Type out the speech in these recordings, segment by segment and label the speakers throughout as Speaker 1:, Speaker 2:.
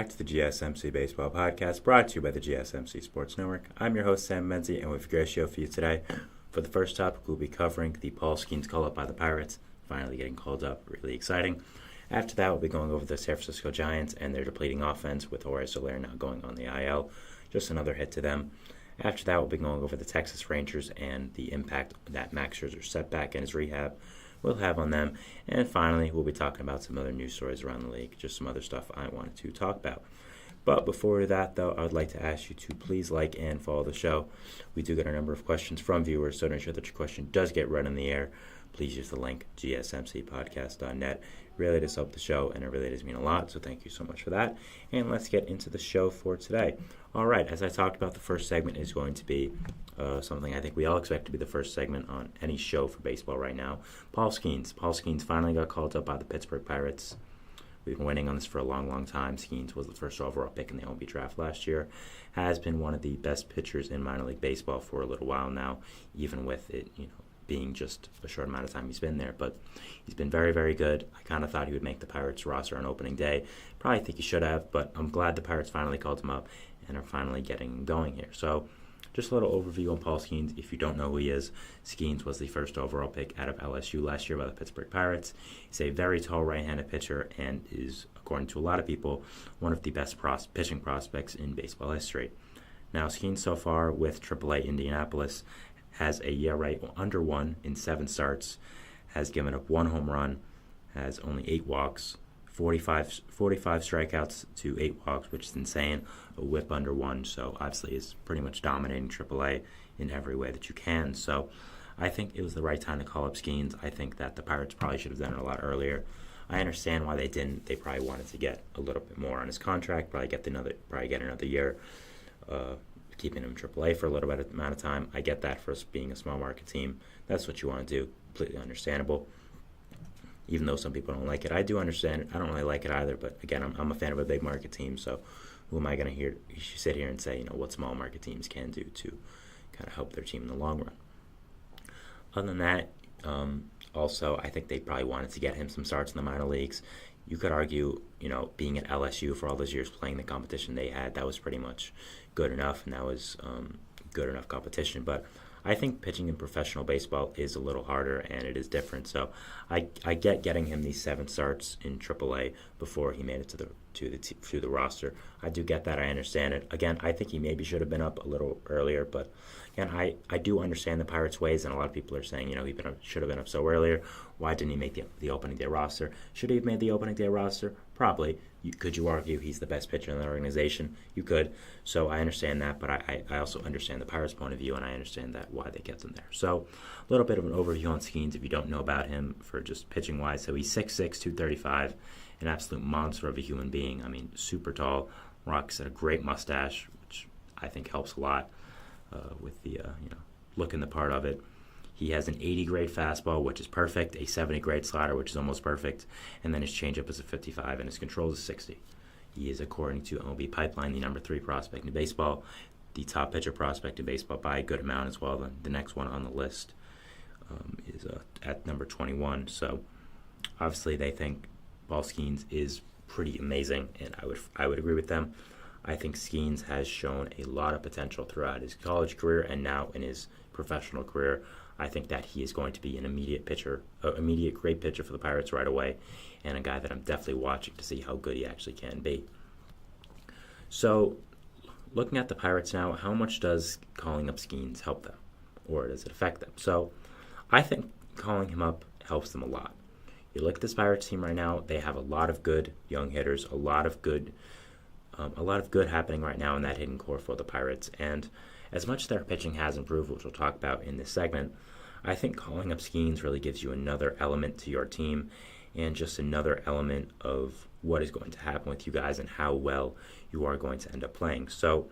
Speaker 1: back to the GSMC Baseball Podcast, brought to you by the GSMC Sports Network. I'm your host, Sam Menzie, and we have a great show for you today. For the first topic, we'll be covering the Paul Skenes call-up by the Pirates, finally getting called up, really exciting. After that, we'll be going over the San Francisco Giants and their depleting offense with Jorge Soler now going on the IL. Just another hit to them. After that, we'll be going over the Texas Rangers and the impact that Max Scherzer's setback and his rehab will have on them. And finally, we'll be talking about some other news stories around the league, just some other stuff I wanted to talk about. But before that, though, I would like to ask you to please like and follow the show. We do get a number of questions from viewers, so to ensure that your question does get read on the air, please use the link gsmcpodcast.net. It really does help the show, and it really does mean a lot, so thank you so much for that. And let's get into the show for today. All right, as I talked about, the first segment is going to be something I think we all expect to be the first segment on any show for baseball right now. Paul Skenes. Paul Skenes finally got called up by the Pittsburgh Pirates. We've been waiting on this for a long, long time. Skenes was the first overall pick in the MLB draft last year. Has been one of the best pitchers in minor league baseball for a little while now, even with it, being just a short amount of time he's been there. But he's been very, very good. I kind of thought he would make the Pirates roster on opening day. Probably think he should have, but I'm glad the Pirates finally called him up and are finally getting him going here. So just a little overview on Paul Skenes. If you don't know who he is, Skenes was the first overall pick out of LSU last year by the Pittsburgh Pirates. He's a very tall right-handed pitcher and is, according to a lot of people, one of the best pitching prospects in baseball history. Now, Skenes so far with AAA Indianapolis has a ERA under 1 in 7 starts, has given up 1 home run, has only 8 walks, 45 strikeouts to 8 walks, which is insane. A whip under 1, so obviously is pretty much dominating AAA in every way that you can. So I think it was the right time to call up Skenes. I think that the Pirates probably should have done it a lot earlier. I understand why they didn't. They probably wanted to get a little bit more on his contract, probably get another year, keeping him in AAA for a little bit amount of time. I get that for us being a small market team. That's what you want to do. Completely understandable. Even though some people don't like it, I do understand it. I don't really like it either, but again, I'm a fan of a big market team, so who am I going to sit here and say, what small market teams can do to kind of help their team in the long run. Other than that, also, I think they probably wanted to get him some starts in the minor leagues. You could argue, being at LSU for all those years playing the competition they had, that was pretty much good enough, and that was good enough competition. But I think pitching in professional baseball is a little harder, and it is different. So I get getting him these 7 starts in AAA before he made it to the roster. I do get that. I understand it. Again, I think he maybe should have been up a little earlier, but again, I do understand the Pirates' ways, and a lot of people are saying, he should have been up so earlier. Why didn't he make the opening day roster? Should he have made the opening day roster? Probably. Could you argue he's the best pitcher in the organization? You could. So I understand that, but I also understand the Pirates' point of view, and I understand that why they get them there. So a little bit of an overview on Skenes if you don't know about him for just pitching-wise. So he's 6'6", 235, an absolute monster of a human being. I mean, super tall, rocks a great mustache, which I think helps a lot with the looking the part of it. He has an 80 grade fastball, which is perfect, a 70 grade slider, which is almost perfect, and then his changeup is a 55, and his control is 60. He is, according to MLB Pipeline, the number 3 prospect in baseball, the top pitcher prospect in baseball by a good amount as well. The next one on the list is at number 21. So obviously they think Paul Skenes is pretty amazing, and I would agree with them. I think Skenes has shown a lot of potential throughout his college career and now in his professional career. I think that he is going to be an immediate great pitcher for the Pirates right away, and a guy that I'm definitely watching to see how good he actually can be. So, looking at the Pirates now, how much does calling up Skenes help them, or does it affect them? So, I think calling him up helps them a lot. You look at this Pirates team right now; they have a lot of good young hitters, a lot of good happening right now in that hitting core for the Pirates, and as much as their pitching has improved, which we'll talk about in this segment, I think calling up Skenes really gives you another element to your team and just another element of what is going to happen with you guys and how well you are going to end up playing. So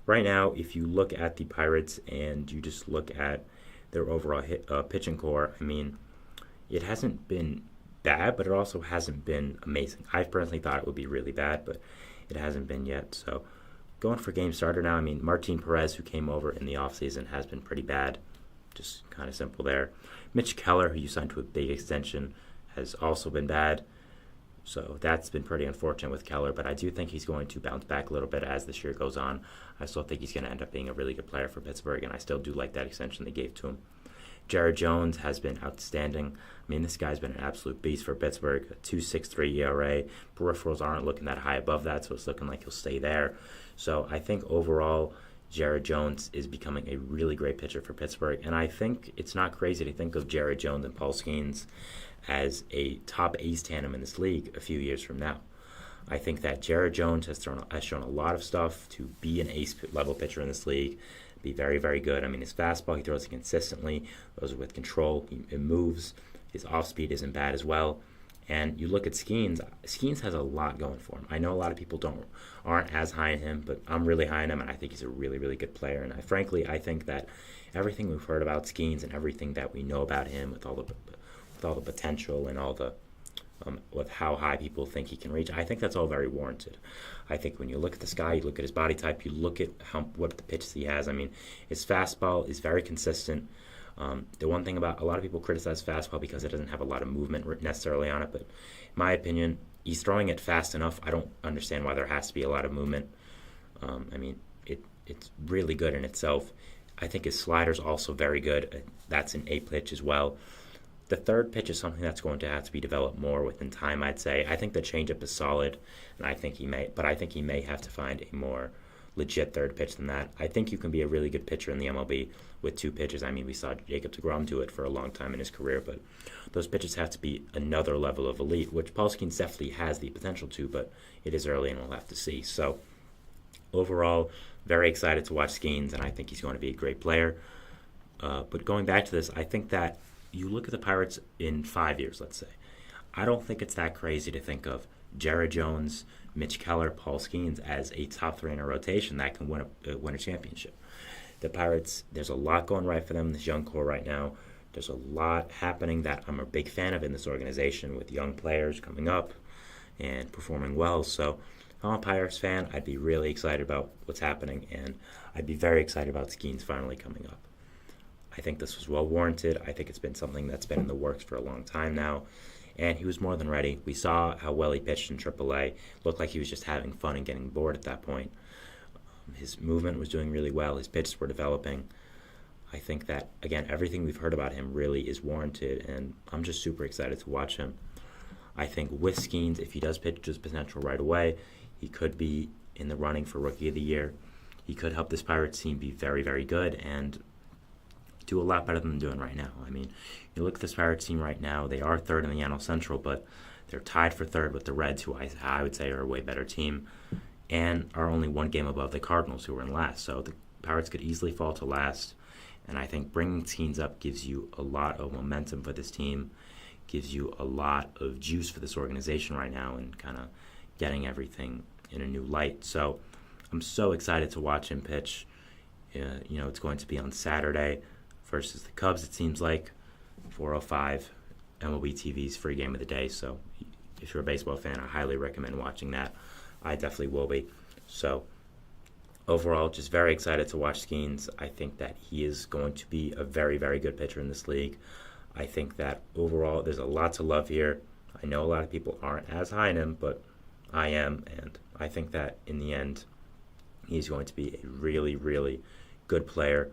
Speaker 1: right now, if you look at the Pirates and you just look at their overall pitching core, I mean, it hasn't been bad, but it also hasn't been amazing. I personally thought it would be really bad, but it hasn't been yet. So going for game starter now, I mean, Martin Perez, who came over in the offseason, has been pretty bad. Just kind of simple there. Mitch Keller, who you signed to a big extension, has also been bad. So that's been pretty unfortunate with Keller, but I do think he's going to bounce back a little bit as this year goes on. I still think he's going to end up being a really good player for Pittsburgh, and I still do like that extension they gave to him. Jared Jones has been outstanding. I mean, this guy's been an absolute beast for Pittsburgh. A 2.63 ERA. Peripherals aren't looking that high above that, so it's looking like he'll stay there. So I think overall, Jared Jones is becoming a really great pitcher for Pittsburgh, and I think it's not crazy to think of Jared Jones and Paul Skenes as a top ace tandem in this league a few years from now. I think that Jared Jones has shown a lot of stuff to be an ace-level pitcher in this league, be very, very good. I mean, his fastball, he throws it consistently, throws it with control, it moves. His off-speed isn't bad as well. And you look at Skenes. Skenes has a lot going for him. I know a lot of people aren't as high on him, but I'm really high on him, and I think he's a really, really good player. And I think that everything we've heard about Skenes and everything that we know about him with all the potential and all the with how high people think he can reach, I think that's all very warranted. I think when you look at this guy, you look at his body type, you look at what the pitches he has. I mean, his fastball is very consistent. The one thing about a lot of people criticize fastball because it doesn't have a lot of movement necessarily on it, but in my opinion, he's throwing it fast enough. I don't understand why there has to be a lot of movement. I mean, it's really good in itself. I think his slider's also very good. That's an A pitch as well. The third pitch is something that's going to have to be developed more within time, I'd say. I think the changeup is solid, and I think he may have to find a more legit third pitch than that. I think you can be a really good pitcher in the MLB with two pitches. I mean, we saw Jacob deGrom do it for a long time in his career, but those pitches have to be another level of elite, which Paul Skenes definitely has the potential to, but it is early and we'll have to see. So overall, very excited to watch Skenes, and I think he's going to be a great player. But going back to this, I think that you look at the Pirates in 5 years, let's say. I don't think it's that crazy to think of Jared Jones, Mitch Keller, Paul Skenes as a top three in a rotation that can win a championship. The Pirates, there's a lot going right for them, this young core right now. There's a lot happening that I'm a big fan of in this organization with young players coming up and performing well. So if I'm a Pirates fan, I'd be really excited about what's happening, and I'd be very excited about Skenes finally coming up. I think this was well warranted. I think it's been something that's been in the works for a long time now, and he was more than ready. We saw how well he pitched in AAA. Looked like he was just having fun and getting bored at that point. His movement was doing really well. His pitches were developing. I think that, again, everything we've heard about him really is warranted, and I'm just super excited to watch him. I think with Skenes, if he does pitch his potential right away, he could be in the running for Rookie of the Year. He could help this Pirates team be very, very good and do a lot better than they're doing right now. I mean, you look at this Pirates team right now, they are third in the NL Central, but they're tied for third with the Reds, who I would say are a way better team, and are only one game above the Cardinals, who are in last. So the Pirates could easily fall to last, and I think bringing Skenes up gives you a lot of momentum for this team, gives you a lot of juice for this organization right now, and kind of getting everything in a new light. So I'm so excited to watch him pitch. It's going to be on Saturday versus the Cubs, it seems like, 4:05, MLB TV's free game of the day. So if you're a baseball fan, I highly recommend watching that. I definitely will be. So overall, just very excited to watch Skenes. I think that he is going to be a very, very good pitcher in this league. I think that overall, there's a lot to love here. I know a lot of people aren't as high on him, but I am, and I think that in the end, he's going to be a really, really good player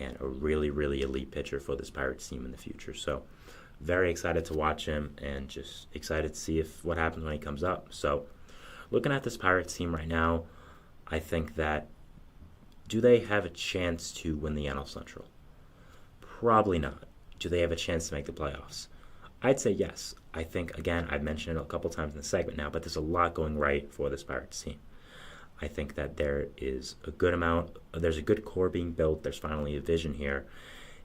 Speaker 1: and a really, really elite pitcher for this Pirates team in the future. So very excited to watch him and just excited to see what happens when he comes up. So looking at this Pirates team right now, I think that do they have a chance to win the NL Central? Probably not. Do they have a chance to make the playoffs? I'd say yes. I think, again, I've mentioned it a couple times in the segment now, but there's a lot going right for this Pirates team. I think that there's a good core being built. There's finally a vision here.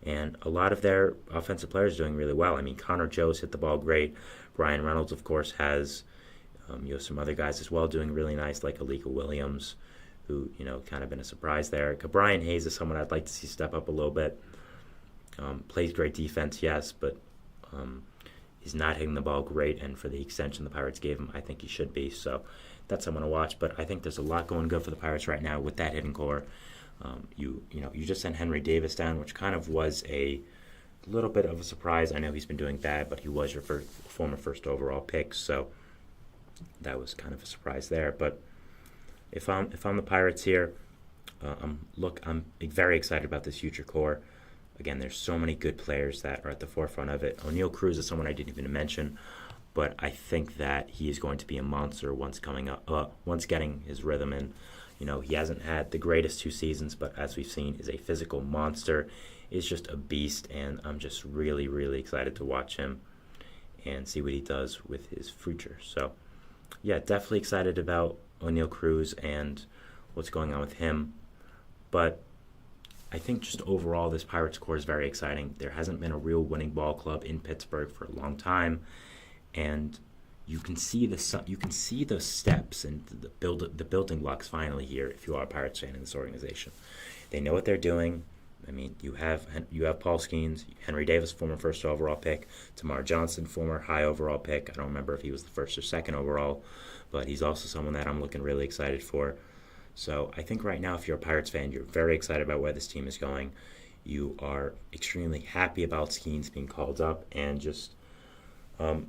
Speaker 1: And a lot of their offensive players are doing really well. I mean, Connor Joe's hit the ball great. Brian Reynolds, of course, has some other guys as well doing really nice, like Alika Williams, who, kind of been a surprise there. Brian Hayes is someone I'd like to see step up a little bit. Plays great defense, yes, but he's not hitting the ball great. And for the extension the Pirates gave him, I think he should be. So that's someone to watch. But I think there's a lot going good for the Pirates right now with that hitting core. You just sent Henry Davis down, which kind of was a little bit of a surprise. I know he's been doing bad, but he was your former first overall pick. So that was kind of a surprise there. But if I'm the Pirates here, I'm very excited about this future core. Again, there's so many good players that are at the forefront of it. O'Neal Cruz is someone I didn't even mention, but I think that he is going to be a monster once getting his rhythm in. He hasn't had the greatest 2 seasons, but as we've seen, is a physical monster. Is just a beast, and I'm just really, really excited to watch him and see what he does with his future. So, yeah, definitely excited about O'Neal Cruz and what's going on with him. But I think just overall, this Pirates core is very exciting. There hasn't been a real winning ball club in Pittsburgh for a long time, and you can see the steps and the building blocks finally here. If you are a Pirates fan in this organization, they know what they're doing. I mean, you have Paul Skenes, Henry Davis, former first overall pick, Tamar Johnson, former high overall pick. I don't remember if he was the first or second overall, but he's also someone that I'm looking really excited for. So I think right now, if you're a Pirates fan, you're very excited about where this team is going. You are extremely happy about Skenes being called up and just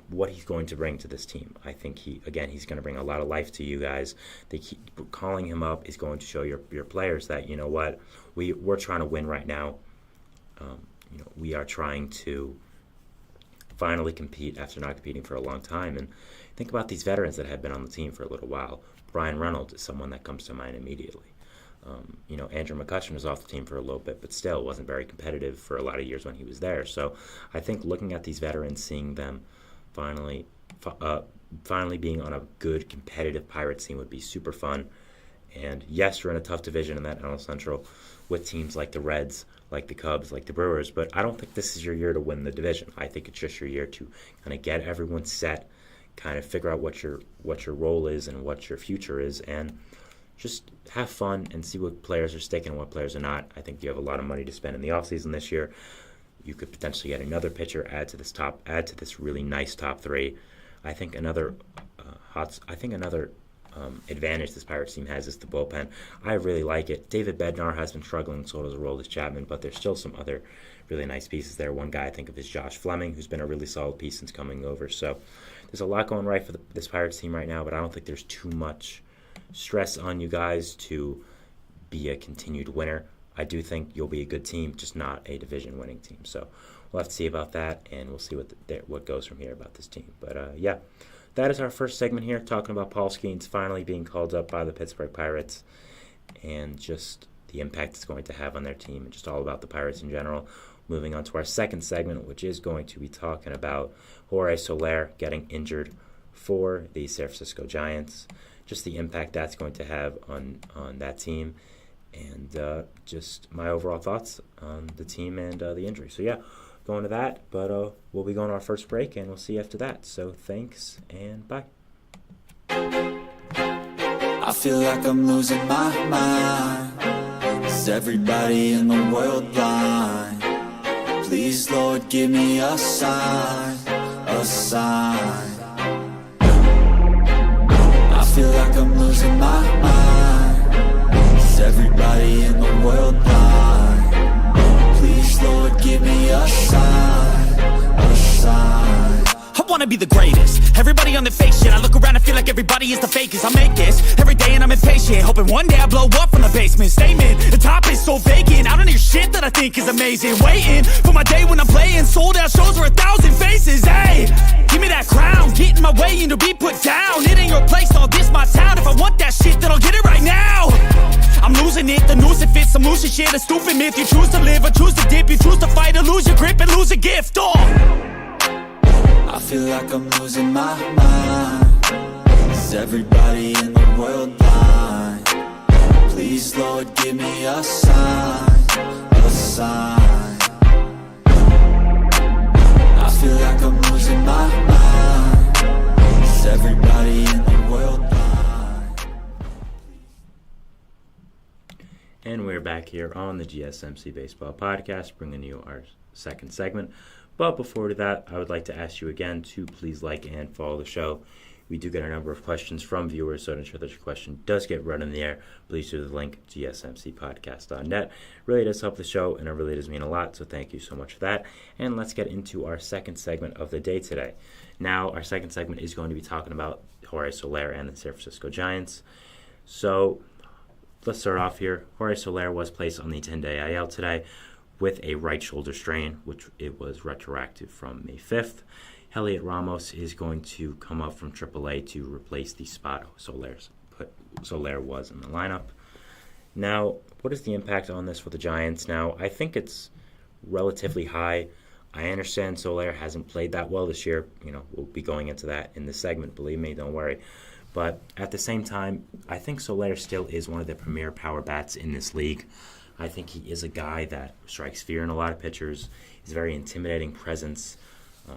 Speaker 1: what he's going to bring to this team. I think he's going to bring a lot of life to you guys. They keep calling him up. Is going to show your players that, you know what, we're trying to win right now. We are trying to finally compete after not competing for a long time. And think about these veterans that have been on the team for a little while. Brian Reynolds is someone that comes to mind immediately. Andrew McCutchen was off the team for a little bit, but still wasn't very competitive for a lot of years when he was there. So I think looking at these veterans, seeing them finally being on a good competitive Pirates team would be super fun. And yes, you're in a tough division in that NL Central with teams like the Reds, like the Cubs, like the Brewers, but I don't think this is your year to win the division. I think it's just your year to kind of get everyone set, kind of figure out what your role is and what your future is, and just have fun and see what players are sticking and what players are not. I think you have a lot of money to spend in the offseason this year. You could potentially get another pitcher, add to this really nice top 3. I think another advantage this Pirates team has is the bullpen. I really like it. David Bednar has been struggling, so does Aroldis Chapman, but there's still some other really nice pieces there. One guy I think of is Josh Fleming, who's been a really solid piece since coming over. So there's a lot going right for this Pirates team right now, but I don't think there's too much stress on you guys to be a continued winner. I do think you'll be a good team, just not a division-winning team. So we'll have to see about that, and we'll see what goes from here about this team. But, yeah, that is our first segment here, talking about Paul Skenes finally being called up by the Pittsburgh Pirates and just the impact it's going to have on their team and just all about the Pirates in general. Moving on to our second segment, which is going to be talking about Jorge Soler getting injured for the San Francisco Giants, just the impact that's going to have on that team, and just my overall thoughts on the team and the injury. So, yeah, going to that, but we'll be going to our first break, and we'll see you after that. So, thanks, and bye.
Speaker 2: I feel like I'm losing my mind. Is everybody in the world blind? Please, Lord, give me a sign, a sign. I feel like I'm losing my mind. Is everybody in the world blind? Please, Lord, give me a sign, a sign.
Speaker 3: I wanna be the greatest. Everybody on the fake shit. I look around and feel like everybody is the fakest. I make this every day and I'm impatient, hoping one day I blow up from the basement. Statement, the top is so vacant. I don't hear shit that I think is amazing. Waiting for my day when I'm playing sold out shows for 1,000 faces. Hey, give me that crown, get in my way and to be put down. It ain't your place, all this my town. If I want that shit, then I'll get it right now. I'm losing it, the noose it fits. I'm losing shit, a stupid myth. You choose to live or choose to dip. You choose to fight or lose your grip and lose a gift.
Speaker 2: I feel like I'm losing my mind. Is everybody in the world blind? Please, Lord, give me a sign, a sign. I feel like I'm losing my mind. Is everybody in the world blind?
Speaker 1: And we're back here on the GSMC Baseball Podcast, bringing you our second segment. But before that, I would like to ask you again to please like and follow the show We do get a number of questions from viewers, so to ensure that your question does get run in the air, please do the link gsmcpodcast.net. Really does help the show, and it really does mean a lot, so thank you so much for that. And let's get into our second segment of the day today. Now, our second segment is going to be talking about Jorge Soler and the San Francisco Giants. So let's start off here. Jorge Soler was placed on the 10-day IL today with a right shoulder strain, which it was retroactive from May 5th. Heliot Ramos is going to come up from AAA to replace the spot Soler was in the lineup. Now, what is the impact on this for the Giants? Now, I think it's relatively high. I understand Soler hasn't played that well this year. We'll be going into that in this segment, believe me, don't worry. But at the same time, I think Soler still is one of the premier power bats in this league. I think he is a guy that strikes fear in a lot of pitchers. He's a very intimidating presence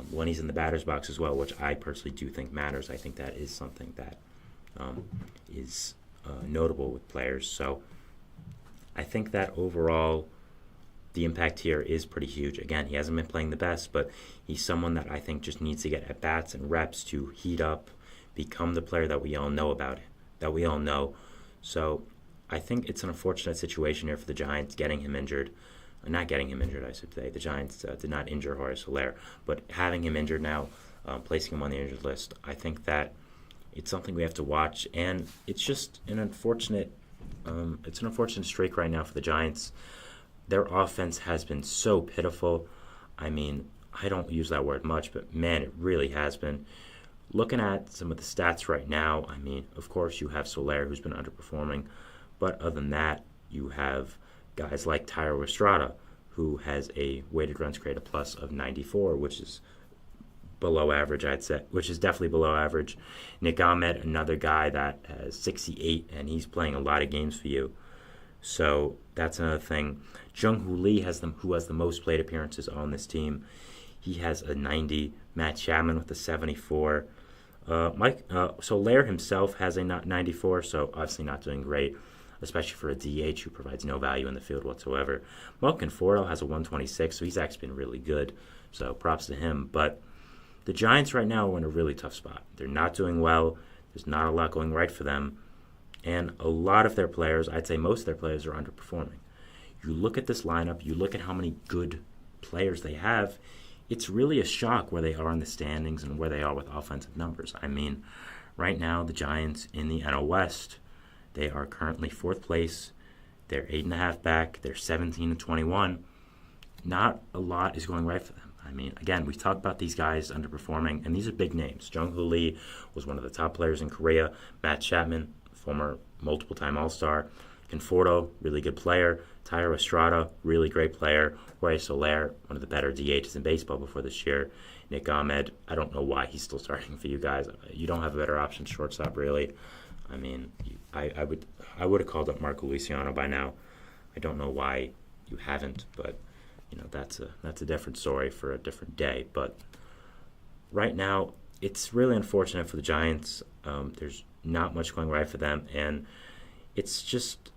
Speaker 1: when he's in the batter's box as well, which I personally do think matters. I think that is something that is notable with players. So I think that overall the impact here is pretty huge. Again, he hasn't been playing the best, but he's someone that I think just needs to get at-bats and reps to heat up, become the player that we all know about, that we all know. So I think it's an unfortunate situation here for the Giants getting him injured. Not getting him injured, I should say. The Giants did not injure Jorge Soler, but having him injured now, placing him on the injured list, I think that it's something we have to watch, and it's just an unfortunate streak right now for the Giants. Their offense has been so pitiful. I mean, I don't use that word much, but man, it really has been. Looking at some of the stats right now, I mean, of course you have Soler, who's been underperforming, but other than that, you have guys like Thairo Estrada, who has a weighted runs created plus of 94, which is below average, I'd say, which is definitely below average. Nick Ahmed, another guy that has 68, and he's playing a lot of games for you. So that's another thing. Jung-Hoo Lee who has the most plate appearances on this team. He has a 90. Matt Chapman with a 74. Soler himself has a 94, so obviously not doing great, especially for a DH who provides no value in the field whatsoever. Mark Conforto has a 126, so he's actually been really good, so props to him. But the Giants right now are in a really tough spot. They're not doing well. There's not a lot going right for them. And a lot of their players, I'd say most of their players, are underperforming. You look at this lineup, you look at how many good players they have, it's really a shock where they are in the standings and where they are with offensive numbers. I mean, right now, the Giants in the NL West, they are currently 4th place. They're 8.5 back. They're 17-21. Not a lot is going right for them. I mean, again, we talked about these guys underperforming, and these are big names. Jung-Hoo Lee was one of the top players in Korea. Matt Chapman, former multiple-time All-Star. Conforto, really good player. Thairo Estrada, really great player. Jorge Soler, one of the better DHs in baseball before this year. Nick Ahmed, I don't know why he's still starting for you guys. You don't have a better option shortstop, really. I mean, I would have called up Marco Luciano by now. I don't know why you haven't, but that's a different story for a different day. But right now, it's really unfortunate for the Giants. There's not much going right for them, and it's just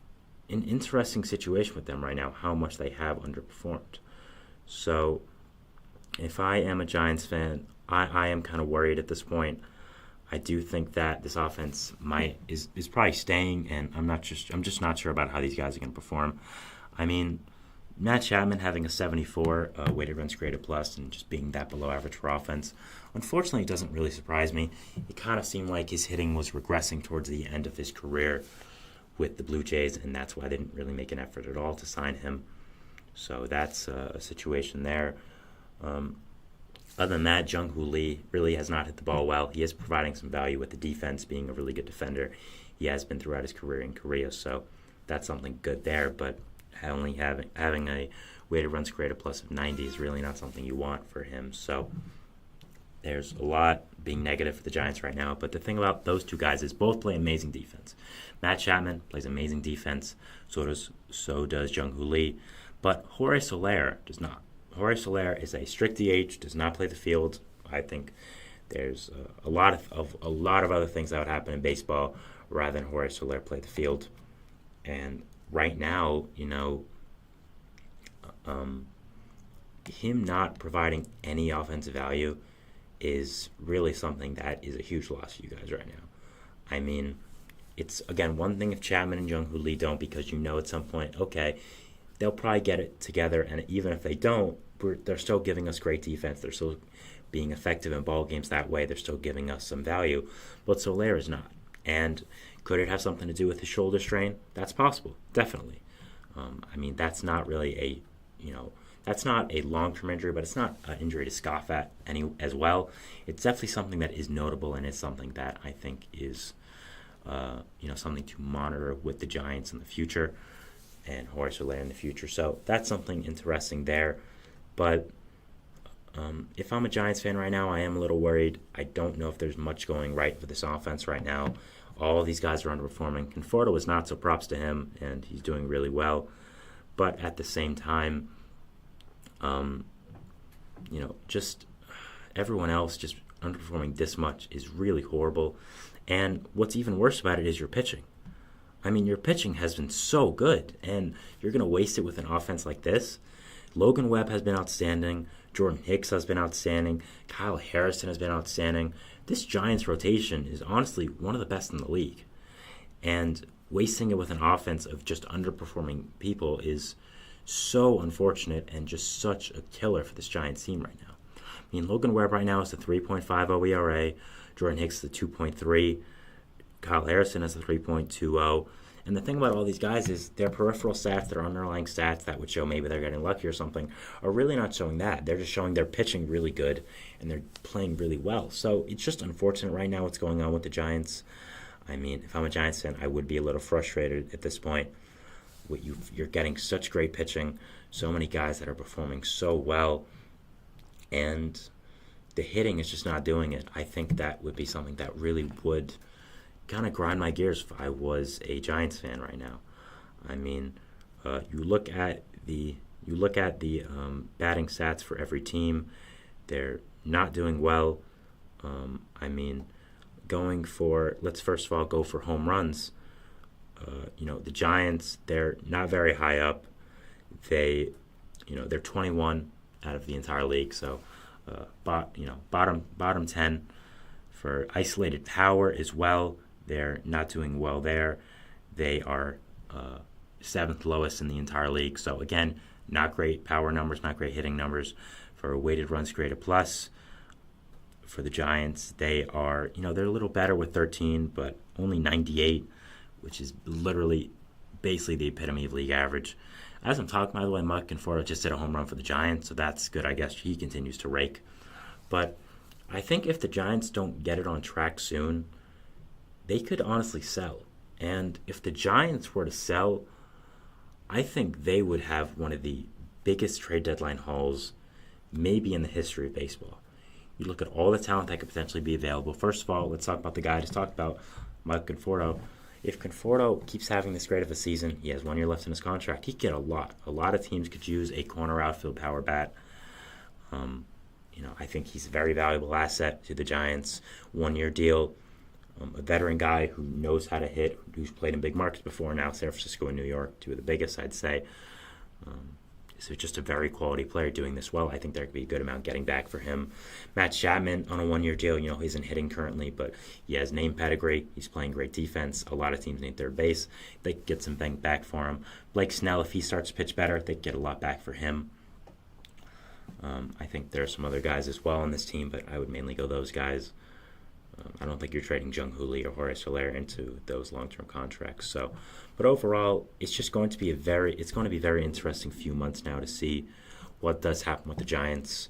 Speaker 1: an interesting situation with them right now, how much they have underperformed. So if I am a Giants fan, I am kind of worried at this point. I do think that this offense is probably staying, and I'm just not sure about how these guys are going to perform. I mean, Matt Chapman having a 74 weighted runs created plus and just being that below average for offense, unfortunately, it doesn't really surprise me. It kind of seemed like his hitting was regressing towards the end of his career with the Blue Jays, and that's why they didn't really make an effort at all to sign him. So that's a situation there. Other than that, Jung-Hoo Lee really has not hit the ball well. He is providing some value with the defense, being a really good defender. He has been throughout his career in Korea, so that's something good there. But only having a weighted runs created plus of 90 is really not something you want for him. So there's a lot being negative for the Giants right now. But the thing about those two guys is both play amazing defense. Matt Chapman plays amazing defense. So does Jung-Hoo Lee. But Jorge Soler does not. Jorge Soler is a strict DH, does not play the field. I think there's a lot of other things that would happen in baseball rather than Jorge Soler play the field. And right now, him not providing any offensive value is really something that is a huge loss to you guys right now. I mean, it's, again, one thing if Chapman and Jung-Hoo Lee don't, because you know at some point, okay, they'll probably get it together, and even if they don't, they're still giving us great defense. They're still being effective in ball games that way. They're still giving us some value. But Soler is not. And could it have something to do with his shoulder strain? That's possible, definitely. I mean, that's not really that's not a long-term injury, but it's not an injury to scoff at as well. It's definitely something that is notable, and it's something that I think is, something to monitor with the Giants in the future and Jorge Soler in the future. So that's something interesting there. But if I'm a Giants fan right now, I am a little worried. I don't know if there's much going right for this offense right now. All of these guys are underperforming. Conforto is not, so props to him, and he's doing really well. But at the same time, just everyone else just underperforming this much is really horrible. And what's even worse about it is your pitching. I mean, your pitching has been so good, and you're going to waste it with an offense like this. Logan Webb has been outstanding. Jordan Hicks has been outstanding. Kyle Harrison has been outstanding. This Giants rotation is honestly one of the best in the league. And wasting it with an offense of just underperforming people is so unfortunate and just such a killer for this Giants team right now. I mean, Logan Webb right now is a 3.50 ERA. Jordan Hicks is a 2.3. Kyle Harrison is a 3.20. And the thing about all these guys is their peripheral stats, their underlying stats that would show maybe they're getting lucky or something, are really not showing that. They're just showing they're pitching really good and they're playing really well. So it's just unfortunate right now what's going on with the Giants. I mean, if I'm a Giants fan, I would be a little frustrated at this point. You're getting such great pitching, so many guys that are performing so well, and the hitting is just not doing it. I think that would be something that really would kind of grind my gears if I was a Giants fan right now. I mean, you look at the batting stats for every team; they're not doing well. Let's first of all go for home runs. The Giants, they're not very high up. They're 21 out of the entire league, so bottom 10 for isolated power as well. They're not doing well there. They are 7th lowest in the entire league. So again, not great power numbers, not great hitting numbers. For weighted runs created plus, for the Giants, they are, they're a little better with 13, but only 98, which is literally basically the epitome of league average. As I'm talking, by the way, Mike Conforto just hit a home run for the Giants, so that's good. I guess he continues to rake. But I think if the Giants don't get it on track soon, they could honestly sell. And if the Giants were to sell, I think they would have one of the biggest trade deadline hauls maybe in the history of baseball. You look at all the talent that could potentially be available. First of all, let's talk about the guy I just talked about, Mike Conforto. If Conforto keeps having this great of a season, he has 1 year left in his contract, he could get a lot. A lot of teams could use a corner outfield power bat. I think he's a very valuable asset to the Giants. 1 year deal. A veteran guy who knows how to hit, who's played in big markets before, now San Francisco and New York, two of the biggest, I'd say. So just a very quality player doing this well. I think there could be a good amount getting back for him. Matt Chapman on a 1 year deal. He isn't hitting currently, but he has name pedigree. He's playing great defense. A lot of teams need third base. They could get some things back for him. Blake Snell, if he starts to pitch better, they could get a lot back for him. I think there are some other guys as well on this team, but I would mainly go those guys. I don't think you're trading Jung-Hoo Lee or Jorge Soler into those long-term contracts. So, but overall, it's just going to be very interesting few months now to see what does happen with the Giants.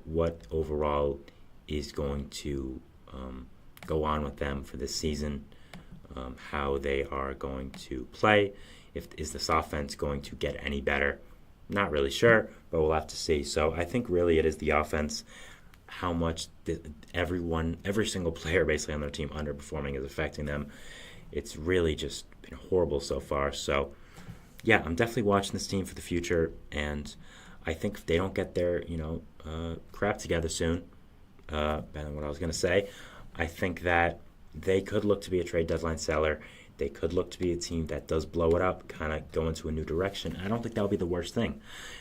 Speaker 1: What overall is going to go on with them for this season. How they are going to play. Is this offense going to get any better? Not really sure, but we'll have to see. So I think really it is the offense. How much every single player basically on their team underperforming is affecting them. It's really just been horrible so far. So, yeah, I'm definitely watching this team for the future, and I think if they don't get their crap together soon, better than what I was going to say, I think that they could look to be a trade deadline seller. They could look to be a team that does blow it up, kind of go into a new direction. I don't think that would be the worst thing.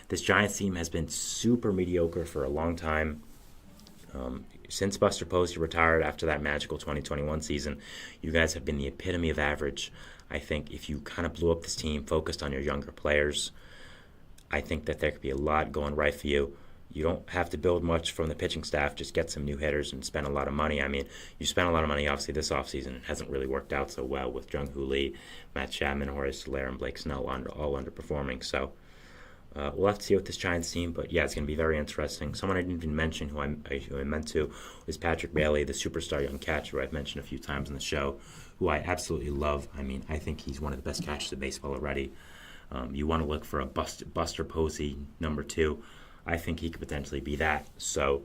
Speaker 1: This Giants team has been super mediocre for a long time. Since Buster Posey retired after that magical 2021 season, you guys have been the epitome of average. I think if you kind of blew up this team, focused on your younger players, I think that there could be a lot going right for you. You don't have to build much from the pitching staff. Just get some new hitters and spend a lot of money. I mean, you spent a lot of money, obviously, this offseason. It hasn't really worked out so well with Jung-Hoo Lee, Matt Chapman, Jorge Soler, and Blake Snell all underperforming. So we'll have to see with this Giants team. But, yeah, it's going to be very interesting. Someone I didn't even mention who I meant to was Patrick Bailey, the superstar young catcher who I've mentioned a few times in the show, who I absolutely love. I mean, I think he's one of the best catchers in baseball already. You want to look for a Buster Posey number 2. I think he could potentially be that. So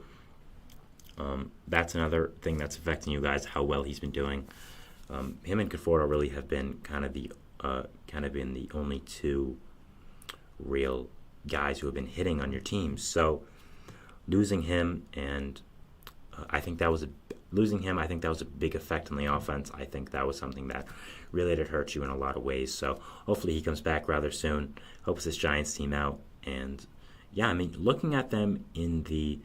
Speaker 1: that's another thing that's affecting you guys, how well he's been doing. Him and Conforto really have been kind of the only 2 real guys who have been hitting on your team. So losing him, and I think that was a big effect on the offense. I think that was something that really did hurt you in a lot of ways. So hopefully he comes back rather soon. Helps this Giants team out. And yeah, I mean, looking at them in the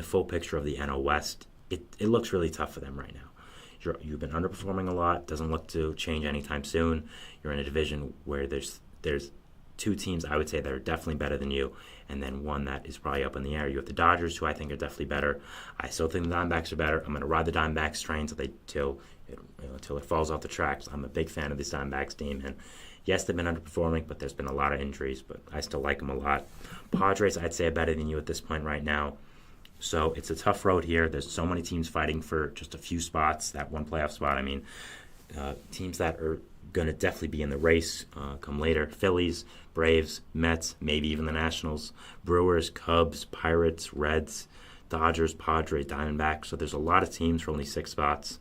Speaker 1: full picture of the NL West, it looks really tough for them right now. You've been underperforming a lot. Doesn't look to change anytime soon. You're in a division where there's 2 teams I would say that are definitely better than you, and then one that is probably up in the air. You have the Dodgers, who I think are definitely better. I still think the Diamondbacks are better. I'm going to ride the Diamondbacks train until it falls off the tracks. I'm a big fan of this Diamondbacks team, and yes, they've been underperforming, but there's been a lot of injuries, but I still like them a lot. Padres, I'd say, are better than you at this point right now. So it's a tough road here. There's so many teams fighting for just a few spots, that one playoff spot. I mean, teams that are going to definitely be in the race come later. Phillies, Braves, Mets, maybe even the Nationals, Brewers, Cubs, Pirates, Reds, Dodgers, Padres, Diamondbacks. So there's a lot of teams for only 6 spots.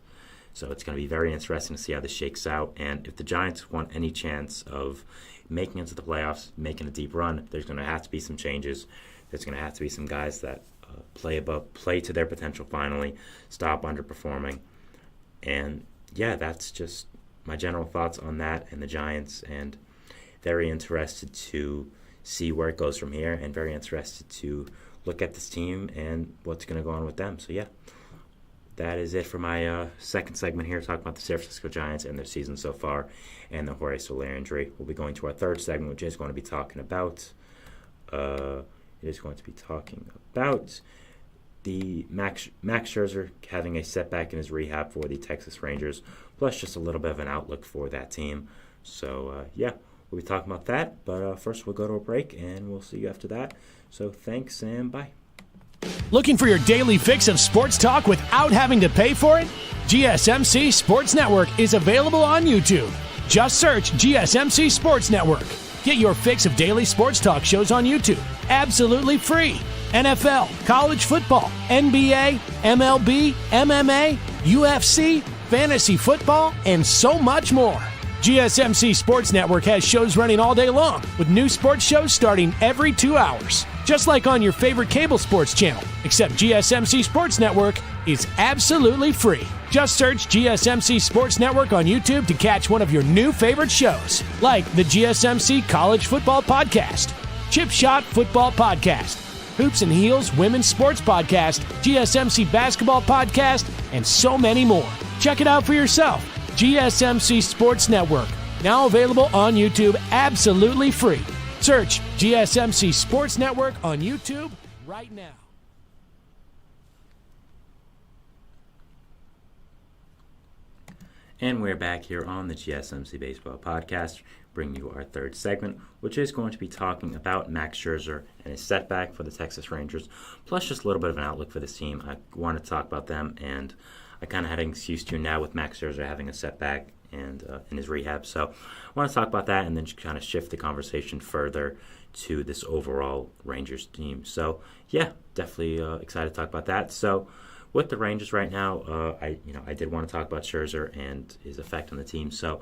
Speaker 1: So it's going to be very interesting to see how this shakes out. And if the Giants want any chance of making it to the playoffs, making a deep run, there's going to have to be some changes. There's going to have to be some guys that play to their potential finally, stop underperforming. And, yeah, that's just my general thoughts on that and the Giants. And very interested to see where it goes from here, and very interested to look at this team and what's going to go on with them. So, yeah. That is it for my second segment here, talking about the San Francisco Giants and their season so far and the Jorge Soler injury. We'll be going to our third segment, which is going to be talking about the Max Scherzer having a setback in his rehab for the Texas Rangers, plus just a little bit of an outlook for that team. So, yeah, we'll be talking about that. But first we'll go to a break, and we'll see you after that. So thanks, and bye.
Speaker 4: Looking for your daily fix of sports talk without having to pay for it? GSMC Sports Network is available on YouTube. Just search GSMC Sports Network. Get your fix of daily sports talk shows on YouTube, absolutely free. NFL, college football, NBA, MLB, MMA, UFC, fantasy football, and so much more. GSMC Sports Network has shows running all day long, with new sports shows starting every 2 hours. Just like on your favorite cable sports channel, except GSMC Sports Network is absolutely free. Just search GSMC Sports Network on YouTube to catch one of your new favorite shows, like the GSMC College Football Podcast, Chip Shot Football Podcast, Hoops and Heels Women's Sports Podcast, GSMC Basketball Podcast, and so many more. Check it out for yourself. GSMC Sports Network, now available on YouTube absolutely free. Search GSMC Sports Network on YouTube right now.
Speaker 1: And we're back here on the GSMC Baseball Podcast, bringing you our third segment, which is going to be talking about Max Scherzer and his setback for the Texas Rangers, plus just a little bit of an outlook for this team. I want to talk about them, and I kind of had an excuse to now with Max Scherzer having a setback and in his rehab. So I want to talk about that and then just kind of shift the conversation further to this overall Rangers team. So, yeah, definitely excited to talk about that. So with the Rangers right now, I did want to talk about Scherzer and his effect on the team. So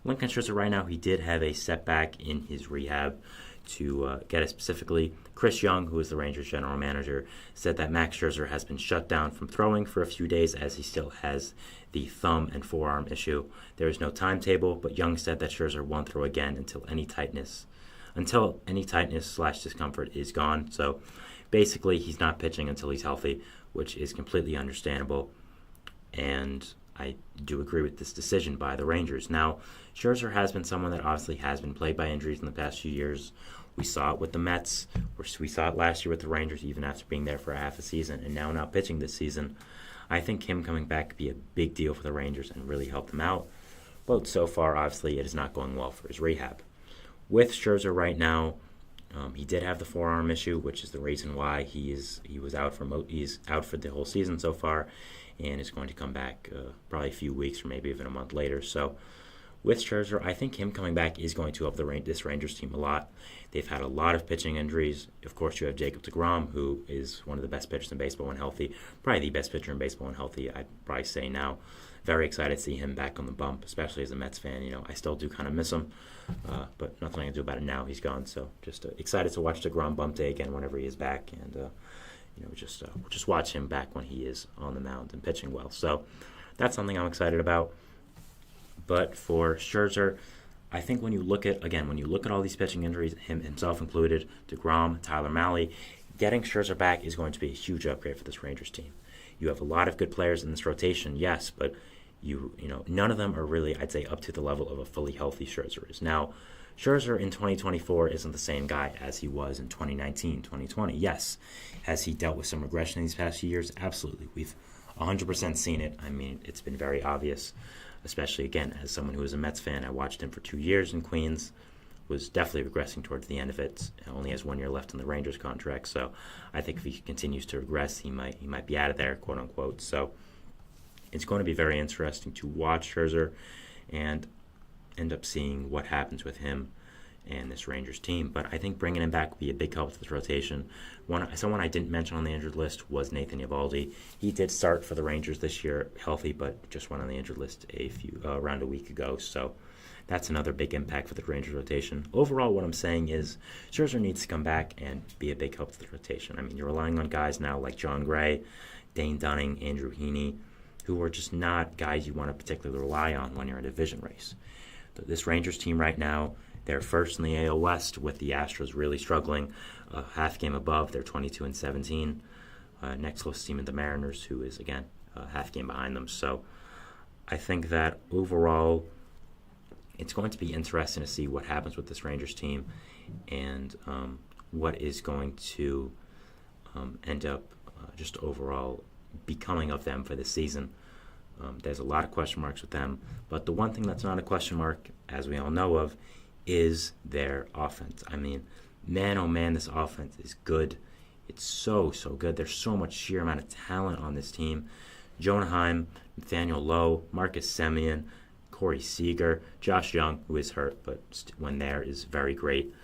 Speaker 1: Lincoln Scherzer right now, he did have a setback in his rehab. To get it specifically, Chris Young, who is the Rangers general manager, said that Max Scherzer has been shut down from throwing for a few days as he still has the thumb and forearm issue. There is no timetable, but Young said that Scherzer won't throw again until any tightness/discomfort is gone. So basically he's not pitching until he's healthy, which is completely understandable. And I do agree with this decision by the Rangers. Now, Scherzer has been someone that obviously has been plagued by injuries in the past few years. We saw it with the Mets. We saw it last year with the Rangers, even after being there for a half a season, and now not pitching this season. I think him coming back could be a big deal for the Rangers and really help them out. But so far, obviously, it is not going well for his rehab. With Scherzer right now, he did have the forearm issue, which is the reason why he's out for the whole season so far, and is going to come back probably a few weeks or maybe even a month later. So with Scherzer, I think him coming back is going to help this Rangers team a lot. They've had a lot of pitching injuries. Of course, you have Jacob deGrom, who is one of the best pitchers in baseball when healthy, probably the best pitcher in baseball when healthy, I'd probably say now. Very excited to see him back on the bump, especially as a Mets fan. I still do kind of miss him, but nothing I can do about it now. He's gone, so just excited to watch deGrom bump day again whenever he is back, and just watch him back when he is on the mound and pitching well. So that's something I'm excited about. But for Scherzer, I think when you look at all these pitching injuries, himself included, deGrom, Tyler Mahle, getting Scherzer back is going to be a huge upgrade for this Rangers team. You have a lot of good players in this rotation, yes, but none of them are really, I'd say, up to the level of a fully healthy Scherzer is. Now, Scherzer in 2024 isn't the same guy as he was in 2019, 2020. Yes. Has he dealt with some regression in these past few years? Absolutely. We've 100% seen it. I mean, it's been very obvious, especially, again, as someone who is a Mets fan. I watched him for 2 years in Queens, was definitely regressing towards the end of it. Only has 1 year left in the Rangers contract, so I think if he continues to regress, he might be out of there, quote unquote. So it's going to be very interesting to watch Scherzer and end up seeing what happens with him and this Rangers team. But I think bringing him back would be a big help to this rotation. Someone I didn't mention on the injured list was Nathan Eovaldi. He did start for the Rangers this year healthy, but just went on the injured list around a week ago. So that's another big impact for the Rangers rotation. Overall, what I'm saying is Scherzer needs to come back and be a big help to the rotation. I mean, you're relying on guys now like John Gray, Dane Dunning, Andrew Heaney, who are just not guys you want to particularly rely on when you're in a division race. This Rangers team right now, they're first in the AL West, with the Astros really struggling, a half game above. They're 22-17. Next closest team is the Mariners, who is, again, a half game behind them. So I think that overall it's going to be interesting to see what happens with this Rangers team and what is going to end up just overall becoming of them for this season. There's a lot of question marks with them, but the one thing that's not a question mark, as we all know of, is their offense. I mean, man, oh man, this offense is good. It's so good. There's so much sheer amount of talent on this team. Jonah Heim, Nathaniel Lowe, Marcus Semien, Corey Seager, Josh Young, who is hurt, but when there is very great.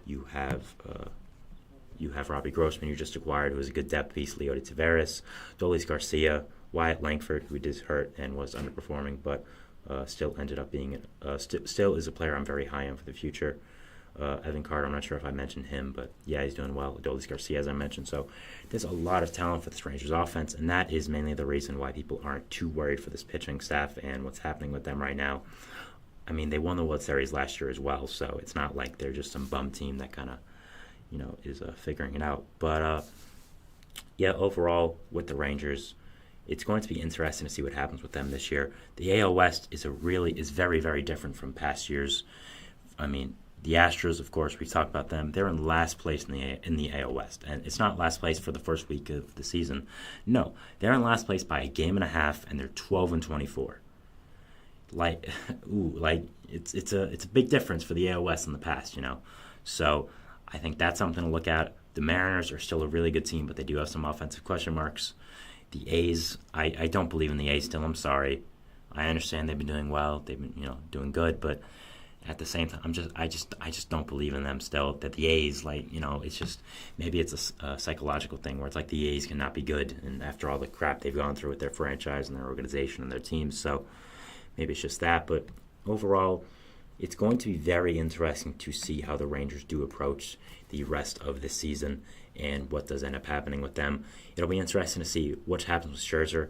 Speaker 1: You have Robbie Grossman, you just acquired, who is a good depth piece, Leody Taveras, Dolis Garcia, Wyatt Langford, who is hurt and was underperforming, but still ended up being still is a player I'm very high on for the future. Evan Carter, I'm not sure if I mentioned him, but yeah, he's doing well. Dolis Garcia, as I mentioned. So there's a lot of talent for this Rangers offense, and that is mainly the reason why people aren't too worried for this pitching staff and what's happening with them right now. I mean, they won the World Series last year as well, so it's not like they're just some bum team that kind of, is figuring it out. But yeah, overall with the Rangers, it's going to be interesting to see what happens with them this year. The AL West is very, very different from past years. I mean, the Astros, of course, we talked about them. They're in last place in the AL West, and it's not last place for the first week of the season. No, they're in last place by a game and a half, and they're 12-24. It's a big difference for the AL West in the past, So I think that's something to look at. The Mariners are still a really good team, but they do have some offensive question marks. The A's, I don't believe in the A's still. I'm sorry. I understand they've been doing well. They've been doing good, but at the same time, I just don't believe in them still. That the A's, it's just maybe it's a psychological thing where it's like the A's cannot be good, and after all the crap they've gone through with their franchise and their organization and their teams, so maybe it's just that. But overall, it's going to be very interesting to see how the Rangers do approach the rest of the season and what does end up happening with them. It'll be interesting to see what happens with Scherzer.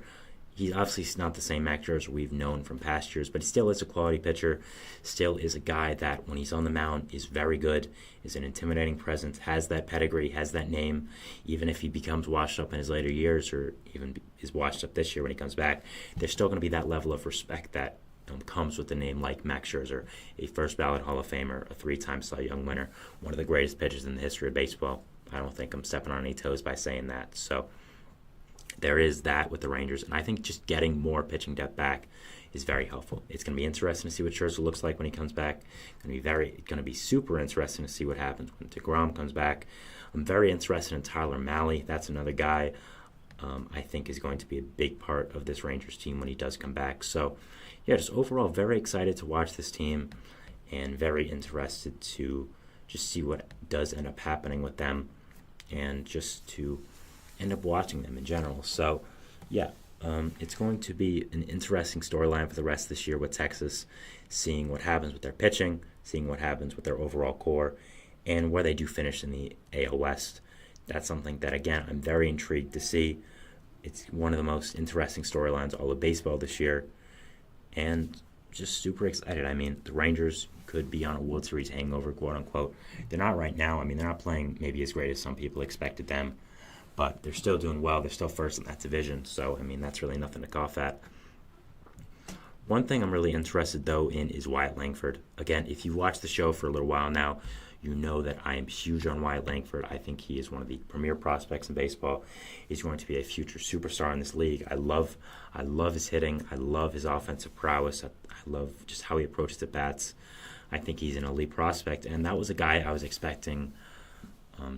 Speaker 1: He's obviously not the same Max Scherzer we've known from past years, but he still is a quality pitcher, still is a guy that when he's on the mound is very good, is an intimidating presence, has that pedigree, has that name. Even if he becomes washed up in his later years or even is washed up this year when he comes back, there's still going to be that level of respect that comes with the name like Max Scherzer, a first ballot Hall of Famer, a 3-time Cy Young winner, one of the greatest pitchers in the history of baseball. I don't think I'm stepping on any toes by saying that. So there is that with the Rangers, and I think just getting more pitching depth back is very helpful. It's going to be interesting to see what Scherzer looks like when he comes back. It's going to be super interesting to see what happens when DeGrom comes back. I'm very interested in Tyler Mahle. That's another guy I think is going to be a big part of this Rangers team when he does come back. So, yeah, just overall very excited to watch this team and very interested to just see what does end up happening with them and just to end up watching them in general. So, yeah, it's going to be an interesting storyline for the rest of this year with Texas, seeing what happens with their pitching, seeing what happens with their overall core, and where they do finish in the AL West. That's something that, again, I'm very intrigued to see. It's one of the most interesting storylines all of baseball this year, and just super excited. I mean, the Rangers could be on a World Series hangover, quote-unquote. They're not right now. I mean, they're not playing maybe as great as some people expected them, but they're still doing well. They're still first in that division, so, I mean, that's really nothing to cough at. One thing I'm really interested, though, in is Wyatt Langford. Again, if you've watched the show for a little while now, you know that I am huge on Wyatt Langford. I think he is one of the premier prospects in baseball. He's going to be a future superstar in this league. I love his hitting. I love his offensive prowess. I love just how he approaches the bats. I think he's an elite prospect, and that was a guy I was expecting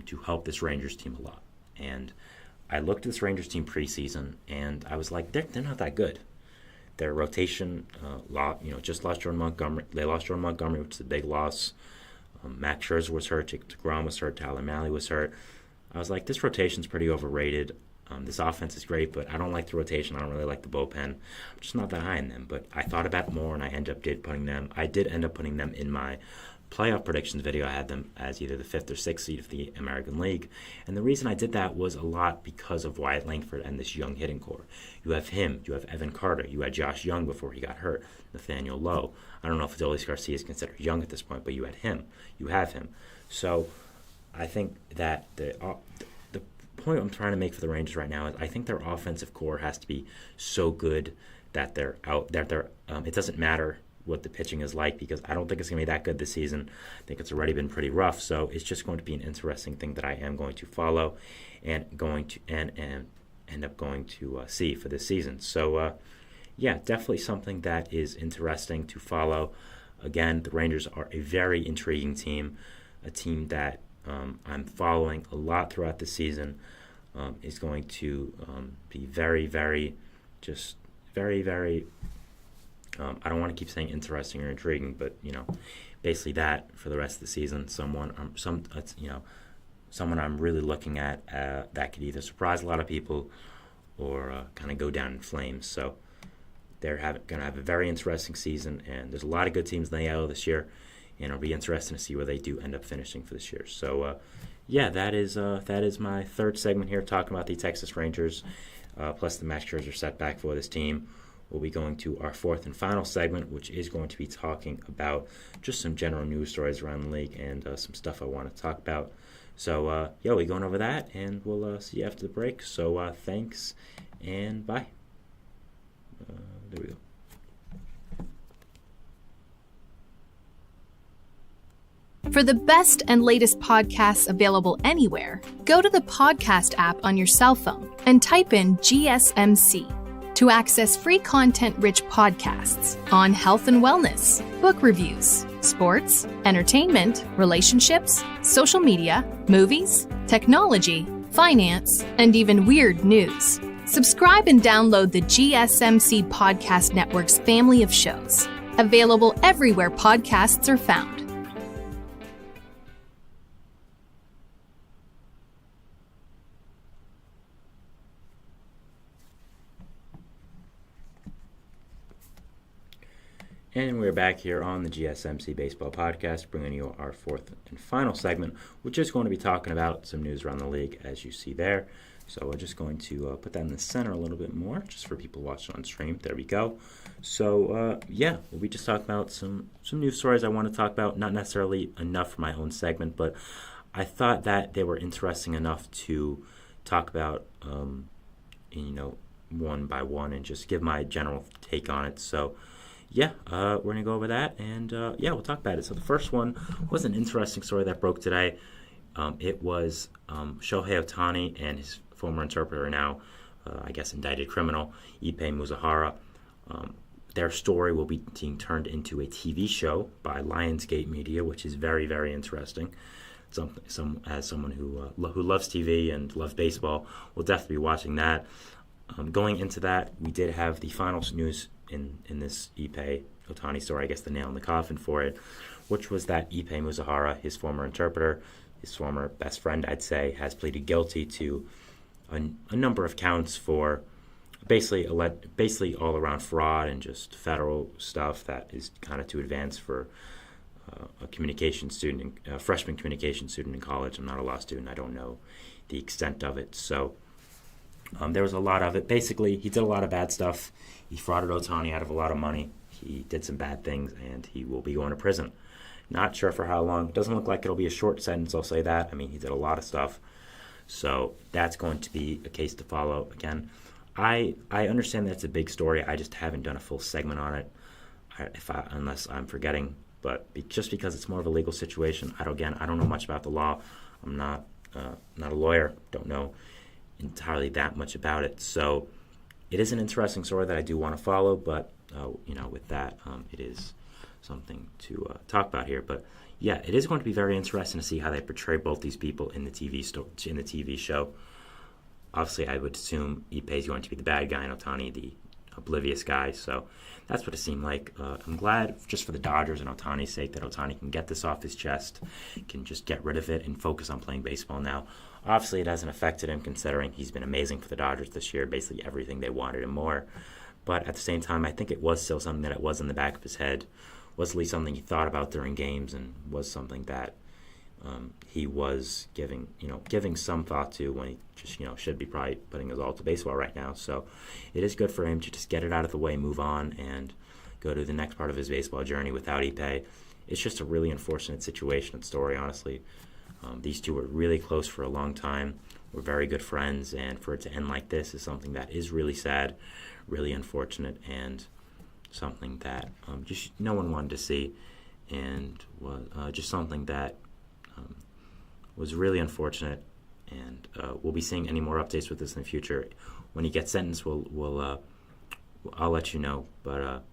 Speaker 1: to help this Rangers team a lot. And I looked at this Rangers team preseason, and I was like, they're not that good. Their rotation, just lost Jordan Montgomery. They lost Jordan Montgomery, which is a big loss. Max Scherzer was hurt, DeGrom was hurt, Tyler Mahle was hurt. I was like, this rotation's pretty overrated. This offense is great, but I don't like the rotation. I don't really like the bullpen. I'm just not that high in them. But I thought about it more, and I did end up putting them in my playoff predictions video. I had them as either the 5th or 6th seed of the American League. And the reason I did that was a lot because of Wyatt Langford and this young hitting core. You have him. You have Evan Carter. You had Josh Young before he got hurt. Nathaniel Lowe. I don't know if Adolis Garcia is considered young at this point, but you had him. You have him. So I think that the point I'm trying to make for the Rangers right now is I think their offensive core has to be so good that it doesn't matter what the pitching is like, because I don't think it's going to be that good this season. I think it's already been pretty rough, so it's just going to be an interesting thing that I am going to follow and end up going to see for this season. So, yeah, definitely something that is interesting to follow. Again, the Rangers are a very intriguing team, a team that I'm following a lot throughout the season. Is going to be very, very, very I don't want to keep saying interesting or intriguing, but basically that for the rest of the season. Someone I'm really looking at that could either surprise a lot of people or kind of go down in flames. So they're going to have a very interesting season, and there's a lot of good teams in the AL this year, and it'll be interesting to see where they do end up finishing for this year. So yeah, that is my third segment here, talking about the Texas Rangers, plus the Max Scherzer setback for this team. We'll be going to our fourth and final segment, which is going to be talking about just some general news stories around the league and some stuff I want to talk about. So, we're going over that, and we'll see you after the break. So, thanks, and bye. There we go.
Speaker 5: For the best and latest podcasts available anywhere, go to the podcast app on your cell phone and type in GSMC to access free content-rich podcasts on health and wellness, book reviews, sports, entertainment, relationships, social media, movies, technology, finance, and even weird news. Subscribe and download the GSMC Podcast Network's family of shows, available everywhere podcasts are found.
Speaker 1: And we're back here on the GSMC Baseball Podcast, bringing you our fourth and final segment, which is going to be talking about some news around the league, as you see there. So we're just going to put that in the center a little bit more, just for people watching on stream. There we go. So, we'll be just talking about some news stories I want to talk about. Not necessarily enough for my own segment, but I thought that they were interesting enough to talk about, one by one and just give my general take on it. So, we're going to go over that, and, we'll talk about it. So the first one was an interesting story that broke today. It was Shohei Ohtani and his former interpreter, now, indicted criminal, Ippei Muzahara. Their story will be being turned into a TV show by Lionsgate Media, which is very, very interesting. As someone who loves TV and loves baseball, will definitely be watching that. Going into that, we did have the final news in this Ippei Ohtani story, the nail in the coffin for it, which was that Ippei Muzahara, his former interpreter, his former best friend, I'd say, has pleaded guilty to a number of counts for basically all around fraud and just federal stuff that is kind of too advanced for a communication student, a freshman communication student in college. I'm not a law student. I don't know the extent of it. So there was a lot of it. Basically, he did a lot of bad stuff. He frauded Ohtani out of a lot of money. He did some bad things, and he will be going to prison. Not sure for how long. Doesn't look like it'll be a short sentence, I'll say that. I mean, he did a lot of stuff. So that's going to be a case to follow. Again, I understand that it's a big story. I just haven't done a full segment on it, unless I'm forgetting. But just because it's more of a legal situation, I don't know much about the law. I'm not a lawyer. Don't know entirely that much about it. So it is an interesting story that I do want to follow. But with that, it is something to talk about here. But it is going to be very interesting to see how they portray both these people in the TV show. Obviously, I would assume Ippei is going to be the bad guy and Ohtani the oblivious guy. So that's what it seemed like. I'm glad, just for the Dodgers and Ohtani's sake, that Ohtani can get this off his chest, can just get rid of it and focus on playing baseball now. Obviously, it hasn't affected him, considering he's been amazing for the Dodgers this year, basically everything they wanted and more. But at the same time, I think it was still something that it was in the back of his head, was at least something he thought about during games, and was something that he was giving some thought to when he just, should be probably putting his all to baseball right now. So it is good for him to just get it out of the way, move on, and go to the next part of his baseball journey without Ippei. It's just a really unfortunate situation and story, honestly. These two were really close for a long time, were very good friends, and for it to end like this is something that is really sad, really unfortunate, and something that just no one wanted to see, and was just something that was really unfortunate. And we'll be seeing any more updates with this in the future. When he gets sentenced, I'll let you know. But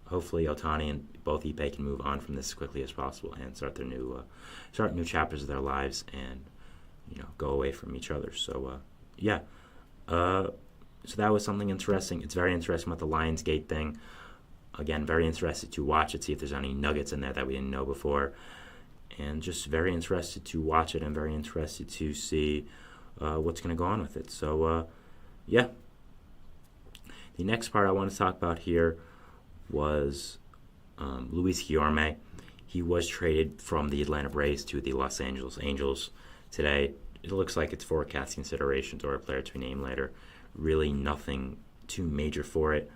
Speaker 1: hopefully Ohtani and both Ippei can move on from this as quickly as possible and start new chapters of their lives, and go away from each other. So so that was something interesting. It's very interesting about the Lionsgate thing. Again, very interested to watch it, see if there's any nuggets in there that we didn't know before. And just very interested to watch it, and very interested to see what's going to go on with it. So, the next part I want to talk about here was Luis Guillorme. He was traded from the Atlanta Braves to the Los Angeles Angels today. It looks like it's for cast considerations or a player to be named later. Really nothing too major for it.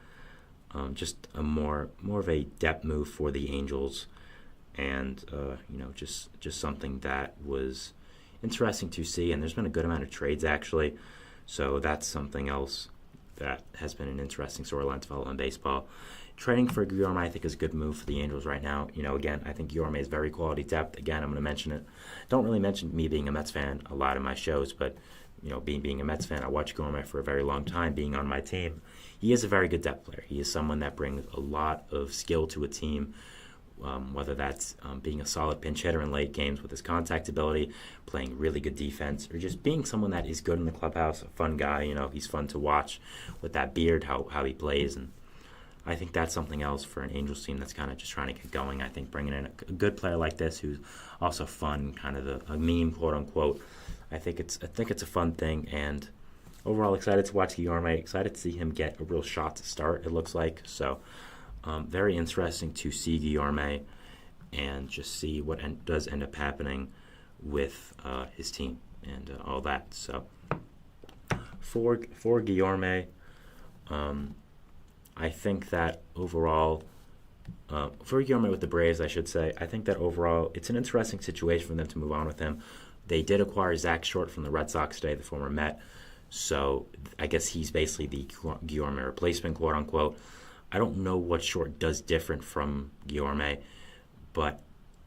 Speaker 1: Just a more of a depth move for the Angels, and just something that was interesting to see. And there's been a good amount of trades, actually, so that's something else that has been an interesting storyline to follow in baseball. Trading for Guillorme, I think, is a good move for the Angels right now. Again, I think Guillorme is very quality depth. Again, I'm going to mention it. Don't really mention me being a Mets fan a lot in my shows, but being a Mets fan, I watched Guillorme for a very long time, being on my team. He is a very good depth player. He is someone that brings a lot of skill to a team, whether that's being a solid pinch hitter in late games with his contact ability, playing really good defense, or just being someone that is good in the clubhouse, a fun guy. He's fun to watch with that beard, how he plays. And I think that's something else for an Angels team that's kind of just trying to get going. I think bringing in a good player like this, who's also fun, kind of a meme, quote unquote, I think it's a fun thing. And overall, excited to watch Guillorme. Excited to see him get a real shot to start, it looks like. So very interesting to see Guillorme and just see what does end up happening with his team. and all that. So for Guillorme, I think that overall, for Guillorme with the Braves, I should say, I think that overall it's an interesting situation for them to move on with him. They did acquire Zach Short from the Red Sox today, the former Met, so I guess he's basically the Guillorme replacement, quote unquote. I don't know what Short does different from Guillorme, but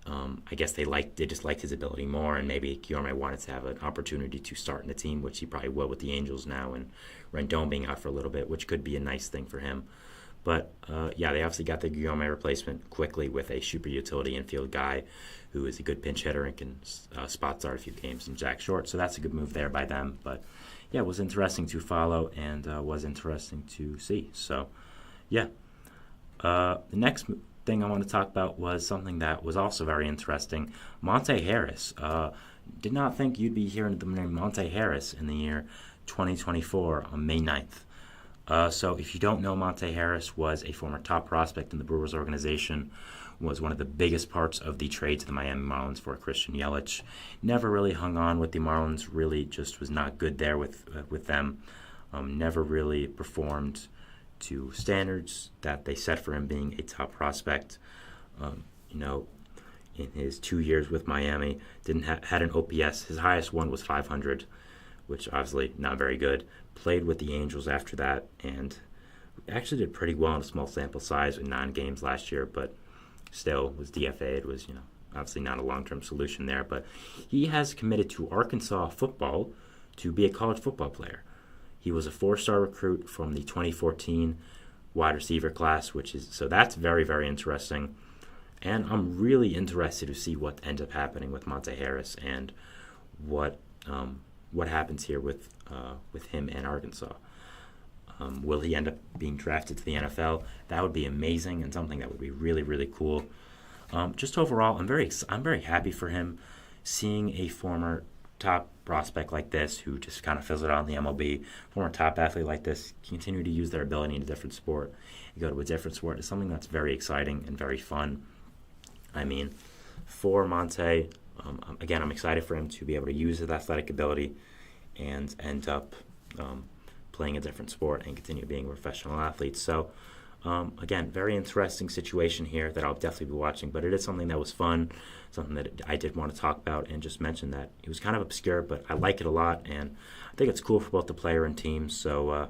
Speaker 1: I guess they just liked his ability more, and maybe Guillorme wanted to have an opportunity to start in the team, which he probably will with the Angels now, and Rendon being out for a little bit, which could be a nice thing for him. But they obviously got the Guillorme replacement quickly with a super utility infield guy who is a good pinch hitter and can spot start a few games in Jack Short. So that's a good move there by them. But yeah, it was interesting to follow and was interesting to see. So yeah, the next thing I want to talk about was something that was also very interesting. Monte Harris. Did not think you'd be hearing the name Monte Harris in the year 2024 on May 9th. So if you don't know, Monte Harris was a former top prospect in the Brewers organization, was one of the biggest parts of the trade to the Miami Marlins for Christian Yelich. Never really hung on with the Marlins, really just was not good there with them. Never really performed to standards that they set for him being a top prospect. In his 2 years with Miami, had an OPS. His highest one was 500, which obviously not very good. Played with the Angels after that, and actually did pretty well in a small sample size in 9 games last year, but still was DFA'd, was, obviously not a long-term solution there. But he has committed to Arkansas football to be a college football player. He was a 4-star recruit from the 2014 wide receiver class, so that's very, very interesting. And I'm really interested to see what ends up happening with Monte Harris and what happens here with him and Arkansas. Will he end up being drafted to the NFL? That would be amazing and something that would be really, really cool. Just overall, I'm very happy for him, seeing a former top prospect like this who just kind of fizzled out in the MLB, former top athlete like this, continue to use their ability in a different sport. You go to a different sport, it's something that's very exciting and very fun. I mean, for Monte, again, I'm excited for him to be able to use his athletic ability and end up playing a different sport and continue being a professional athlete. So, again, very interesting situation here that I'll definitely be watching, but it is something that was fun, something that I did want to talk about and just mention that it was kind of obscure, but I like it a lot, and I think it's cool for both the player and team. So,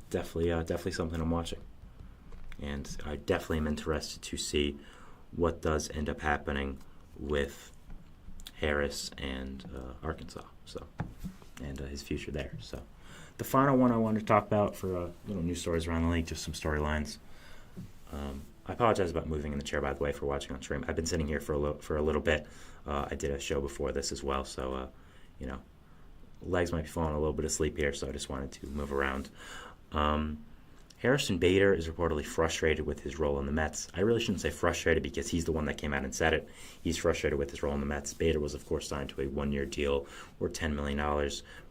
Speaker 1: definitely something I'm watching. And I definitely am interested to see what does end up happening with Harris and Arkansas, and his future there. So, the final one I wanted to talk about for little news stories around the league, just some storylines. I apologize about moving in the chair, by the way, for watching on stream. I've been sitting here for a little bit. I did a show before this as well, so legs might be falling a little bit asleep here, so I just wanted to move around. Harrison Bader is reportedly frustrated with his role in the Mets. I really shouldn't say frustrated because he's the one that came out and said it. He's frustrated with his role in the Mets. Bader was, of course, signed to a 1-year deal worth $10 million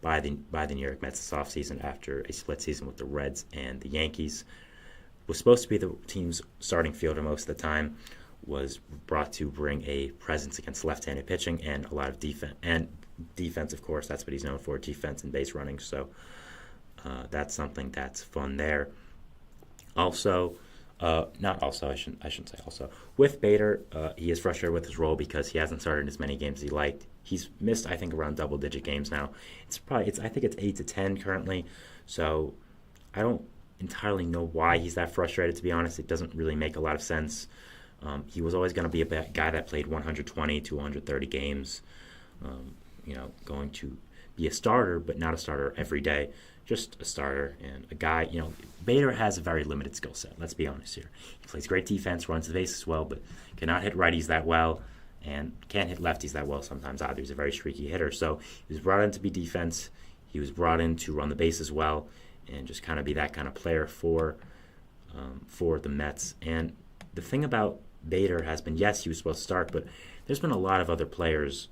Speaker 1: by the New York Mets this offseason after a split season with the Reds and the Yankees. Was supposed to be the team's starting fielder most of the time. Was brought to bring a presence against left-handed pitching and a lot of defense. And defense, of course, that's what he's known for, defense and base running. So that's something that's fun there. Also, I shouldn't say also. With Bader, he is frustrated with his role because he hasn't started as many games as he liked. He's missed, I think, around double-digit games now. I think it's 8 to 10 currently. So I don't entirely know why he's that frustrated. To be honest, it doesn't really make a lot of sense. He was always going to be a guy that played 120 to 130 games. Going to be a starter, but not a starter every day. Just a starter and a guy, Bader has a very limited skill set, let's be honest here. He plays great defense, runs the bases well, but cannot hit righties that well and can't hit lefties that well sometimes either. He's a very streaky hitter. So he was brought in to be defense. He was brought in to run the bases well and just kind of be that kind of player for the Mets. And the thing about Bader has been, yes, he was supposed to start, but there's been a lot of other players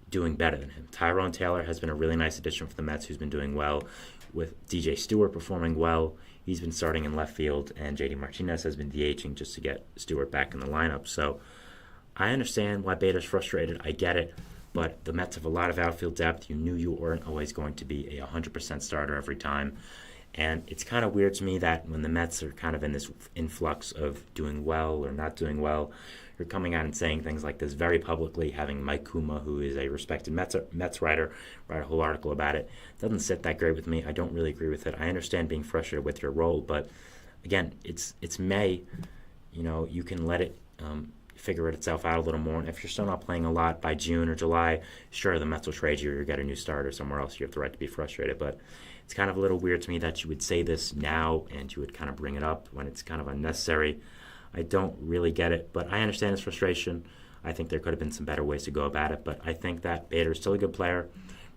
Speaker 1: doing better than him. Tyrone Taylor has been a really nice addition for the Mets, who's been doing well, with DJ Stewart performing well. He's been starting in left field, and JD Martinez has been DHing just to get Stewart back in the lineup. So I understand why Bader's frustrated. I get it. but the Mets have a lot of outfield depth. You knew you weren't always going to be a 100% starter every time. And it's kind of weird to me that when the Mets are kind of in this influx of doing well or not doing well, you're coming out and saying things like this very publicly, having Mike Kuma, who is a respected Mets writer, write a whole article about it. It doesn't sit that great with me. I don't really agree with it. I understand being frustrated with your role, but again, it's May. You can let it figure itself out a little more. And if you're still not playing a lot by June or July, sure, the Mets will trade you or get a new starter somewhere else. You have the right to be frustrated, but it's kind of a little weird to me that you would say this now and you would kind of bring it up when it's kind of unnecessary. I don't really get it, but I understand his frustration. I think there could have been some better ways to go about it, but I think that Bader is still a good player,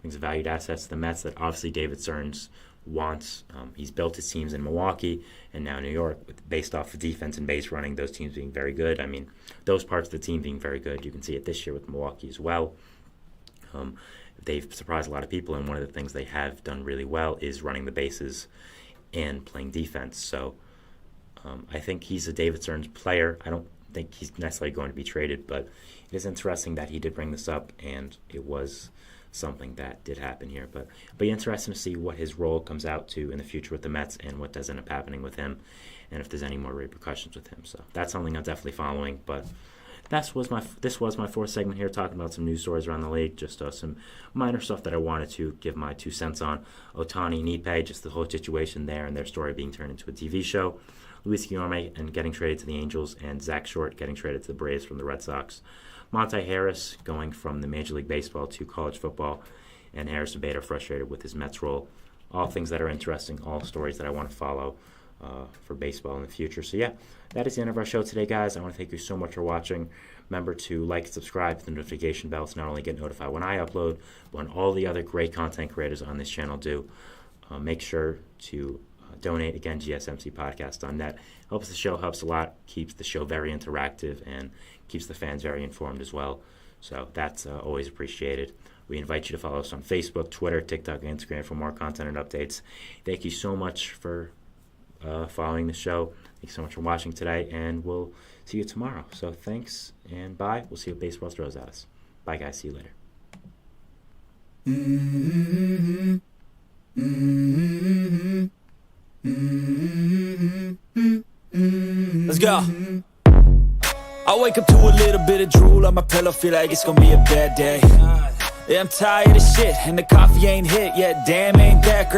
Speaker 1: brings a valued asset to the Mets that obviously David Stearns wants. He's built his teams in Milwaukee and now New York based off of defense and base running, those teams being very good. I mean, those parts of the team being very good. You can see it this year with Milwaukee as well. They've surprised a lot of people, and one of the things they have done really well is running the bases and playing defense. So I think he's a David Stearns player. I don't think he's necessarily going to be traded, but it is interesting that he did bring this up, and it was something that did happen here. But it'll be interesting to see what his role comes out to in the future with the Mets and what does end up happening with him, and if there's any more repercussions with him. So that's something I'm definitely following. But this was my fourth segment here, talking about some news stories around the league, just some minor stuff that I wanted to give my 2 cents on. Ohtani, Nipe, just the whole situation there and their story being turned into a TV show. Luis Guillorme and getting traded to the Angels, and Zach Short getting traded to the Braves from the Red Sox. Monte Harris going from the Major League Baseball to college football, and Harrison Bader frustrated with his Mets role. All things that are interesting, all stories that I want to follow for baseball in the future. So yeah, that is the end of our show today, guys. I want to thank you so much for watching. Remember to like and subscribe to the notification bell to not only get notified when I upload, but when all the other great content creators on this channel do. Make sure to donate. Again, GSMCpodcast.net. Helps the show, helps a lot, keeps the show very interactive, and keeps the fans very informed as well. So that's always appreciated. We invite you to follow us on Facebook, Twitter, TikTok, and Instagram for more content and updates. Thank you so much for following the show. Thanks so much for watching today, and we'll see you tomorrow. So thanks, and bye. We'll see what baseball throws at us. Bye, guys. See you later.
Speaker 2: Mm-hmm. Mm-hmm. Mm-hmm.
Speaker 3: Let's go. I wake up to a little bit of drool on my pillow, feel like it's gonna be a bad day. Yeah, I'm tired of shit, and the coffee ain't hit yet, damn ain't that great.